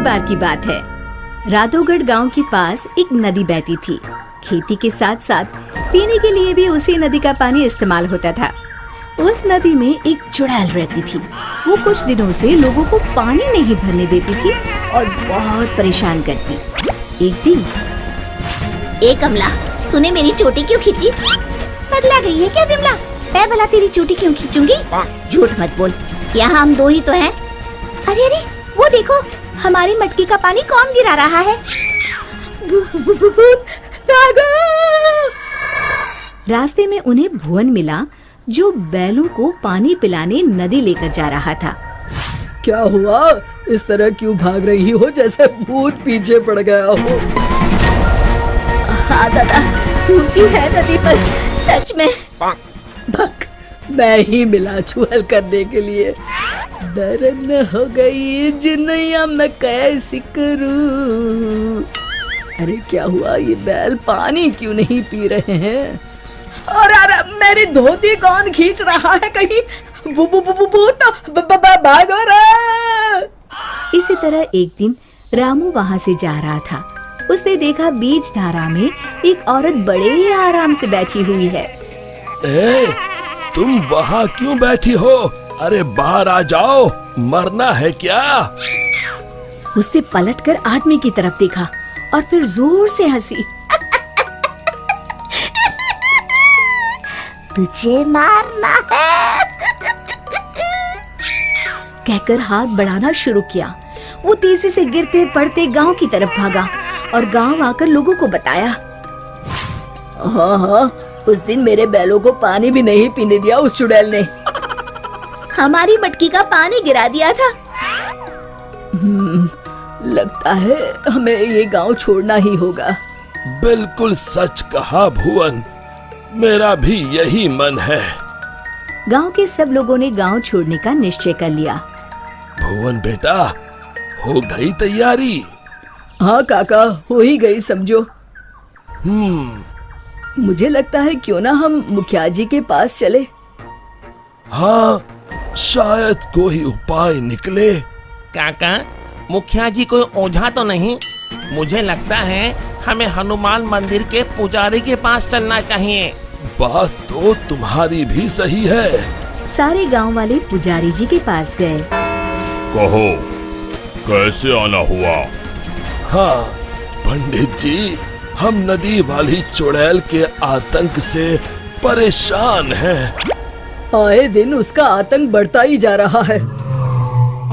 बार की बात है। राधोगढ़ गांव के पास एक नदी बहती थी। खेती के साथ साथ पीने के लिए भी उसी नदी का पानी इस्तेमाल होता था। उस नदी में एक चुड़ैल रहती थी। वो कुछ दिनों से लोगों को पानी नहीं भरने देती थी और बहुत परेशान करती। एक दिन, ए कमला, तूने मेरी चोटी क्यों खींची? पगला गई है क्या विमला? मैं भला तेरी चोटी क्यों खींचूंगी? झूठ मत बोल, यहाँ हम दो ही तो हैं। अरे अरे, वो देखो, हमारी मटकी का पानी कौन गिरा रहा है? रास्ते में उन्हें भुवन मिला, जो बैलों को पानी पिलाने नदी लेकर जा रहा था। क्या हुआ? इस तरह क्यों भाग रही हो जैसे भूत पीछे पड़ गया हो? हाँ दादा, भूती है नदी पर, सच में। भक, मैं ही मिला चुहल करने के लिए। दर्द हो गई जिन्नैया मैं कैसी करूं। अरे क्या हुआ? ये बैल पानी क्यों नहीं पी रहे हैं? और मेरी धोती कौन खींच रहा है? कहीं भागो रे। इसी तरह एक दिन रामू वहाँ से जा रहा था। उसने देखा बीच धारा में एक औरत बड़े आराम से बैठी हुई है। ए, तुम वहाँ क्यों बैठी हो? अरे बाहर आ जाओ, मरना है क्या? उसने पलटकर आदमी की तरफ देखा और फिर जोर से हंसी। तुझे मारना है, कहकर हाथ बढ़ाना शुरू किया। वो तेजी से गिरते पड़ते गांव की तरफ भागा और गांव आकर लोगों को बताया। हाँ, उस दिन मेरे बैलों को पानी भी नहीं पीने दिया उस चुड़ैल ने। हमारी मटकी का पानी गिरा दिया था। लगता है हमें ये गांव छोड़ना ही होगा। बिल्कुल सच कहा भुवन, मेरा भी यही मन है। गांव के सब लोगों ने गांव छोड़ने का निश्चय कर लिया। भुवन बेटा, हो गई तैयारी? हाँ काका, हो ही गई समझो। मुझे लगता है क्यों ना हम मुखिया जी के पास चले। हाँ, शायद कोई उपाय निकले। काका, मुखिया जी कोई ओझा तो नहीं? मुझे लगता है हमें हनुमान मंदिर के पुजारी के पास चलना चाहिए। बात तो तुम्हारी भी सही है। सारे गांव वाले पुजारी जी के पास गए। कहो, कैसे आना हुआ? हाँ पंडित जी, हम नदी वाली चुड़ैल के आतंक से परेशान हैं। आए दिन उसका आतंक बढ़ता ही जा रहा है।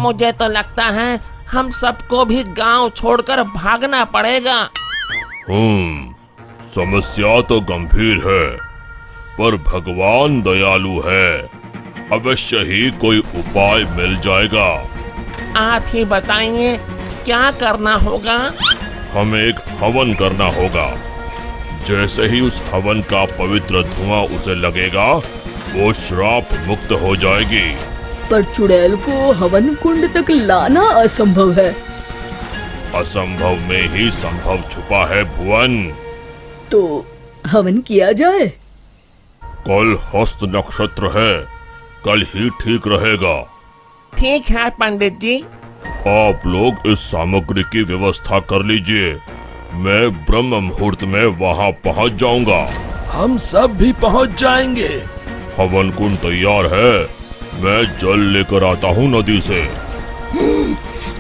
मुझे तो लगता है हम सबको भी गांव छोड़कर भागना पड़ेगा। समस्या तो गंभीर है, पर भगवान दयालु है। अवश्य ही कोई उपाय मिल जाएगा। आप ही बताइए, क्या करना होगा? हमें एक हवन करना होगा। जैसे ही उस हवन का पवित्र धुआं उसे लगेगा, वो श्राप मुक्त हो जाएगी। पर चुड़ैल को हवन कुंड तक लाना असंभव है। असंभव में ही संभव छुपा है भुवन। तो हवन किया जाए। कल हस्त नक्षत्र है, कल ही ठीक रहेगा। ठीक है पंडित जी। आप लोग इस सामग्री की व्यवस्था कर लीजिए। मैं ब्रह्म मुहूर्त में वहाँ पहुँच जाऊंगा। हम सब भी पहुँच जाएंगे। हवन कुंड तैयार है, मैं जल लेकर आता हूँ नदी से।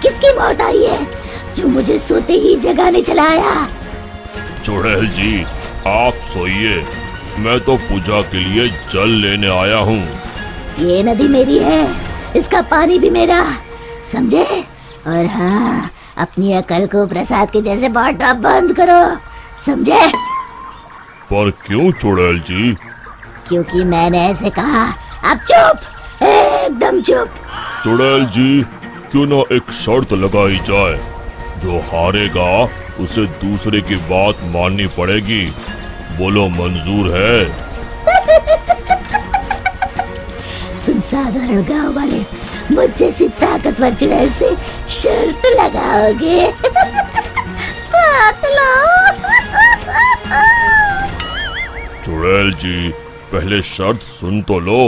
किसकी मौत आई है जो मुझे सोते ही जगाने चला आया? चुड़ैल जी, आप सोइए, मैं तो पूजा के लिए जल लेने आया हूँ। ये नदी मेरी है, इसका पानी भी मेरा, समझे? और हाँ, अपनी अकल को प्रसाद के जैसे बांटना बंद करो, समझे? पर क्यों चुड़ैल जी? क्योंकि मैंने ऐसे कहा। अब चुप, एकदम चुप। चुड़ैल जी, क्यों ना एक शर्त लगाई जाए। जो हारेगा उसे दूसरे की बात माननी पड़ेगी। बोलो, मंजूर है? तुम साधारण गांव वाले मुझ जैसी ताकतवर चुड़ैल से शर्त लगाओगे? चलो। चुड़ैल जी, पहले शर्त सुन तो लो।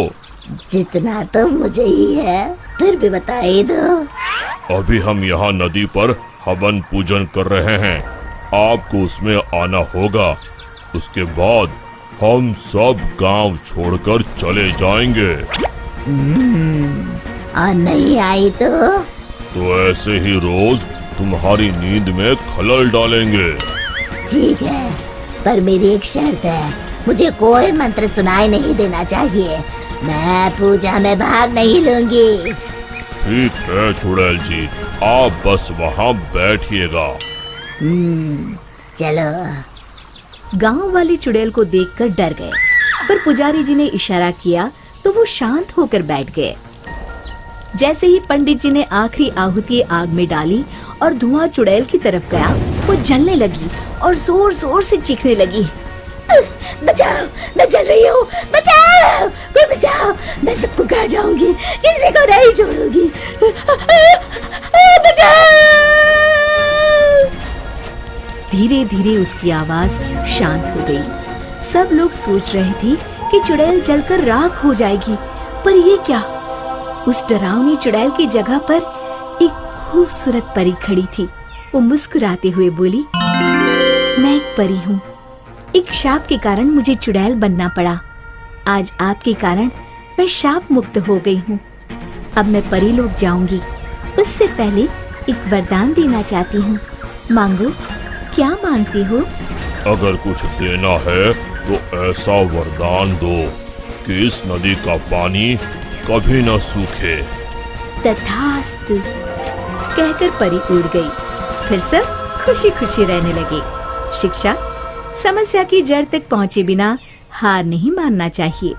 जितना तो मुझे ही है, फिर भी बता ही दो। अभी हम यहाँ नदी पर हवन पूजन कर रहे हैं, आपको उसमें आना होगा। उसके बाद हम सब गांव छोड़कर चले जाएंगे। और नहीं आई तो ऐसे ही रोज तुम्हारी नींद में खलल डालेंगे। ठीक है, पर मेरी एक शर्त है, मुझे कोई मंत्र सुनाई नहीं देना चाहिए। मैं पूजा में भाग नहीं लूंगी। ठीक है चुड़ैल जी, आप बस वहाँ बैठिएगा। चलो। गांव वाले चुड़ैल को देखकर डर गए, पर पुजारी जी ने इशारा किया तो वो शांत होकर बैठ गए। जैसे ही पंडित जी ने आखिरी आहुति आग में डाली और धुआं चुड़ैल की तरफ गया, वो जलने लगी और जोर जोर से चीखने लगी। बचाओ, मैं जल रही हूँ, बचाओ, कोई बचाओ, मैं सबको खा जाऊंगी, किसी को नहीं छोड़ूंगी, बचाओ। धीरे धीरे उसकी आवाज शांत हो गई। सब लोग सोच रहे थे कि चुड़ैल जलकर राख हो जाएगी, पर ये क्या? उस डरावनी चुड़ैल की जगह पर एक खूबसूरत परी खड़ी थी। वो मुस्कुराते हुए बोली, मैं एक परी हूँ। एक शाप के कारण मुझे चुड़ैल बनना पड़ा। आज आपके कारण मैं शाप मुक्त हो गई हूँ। अब मैं परी लोग जाऊंगी। उससे पहले एक वरदान देना चाहती हूँ। मांगो, क्या मांगती हो? अगर कुछ देना है तो ऐसा वरदान दो कि इस नदी का पानी कभी न सूखे। तथास्तु कहकर परी उड़ गई। फिर सब खुशी खुशी रहने लगे। शिक्षा, समस्या की जड़ तक पहुंचे बिना हार नहीं मानना चाहिए।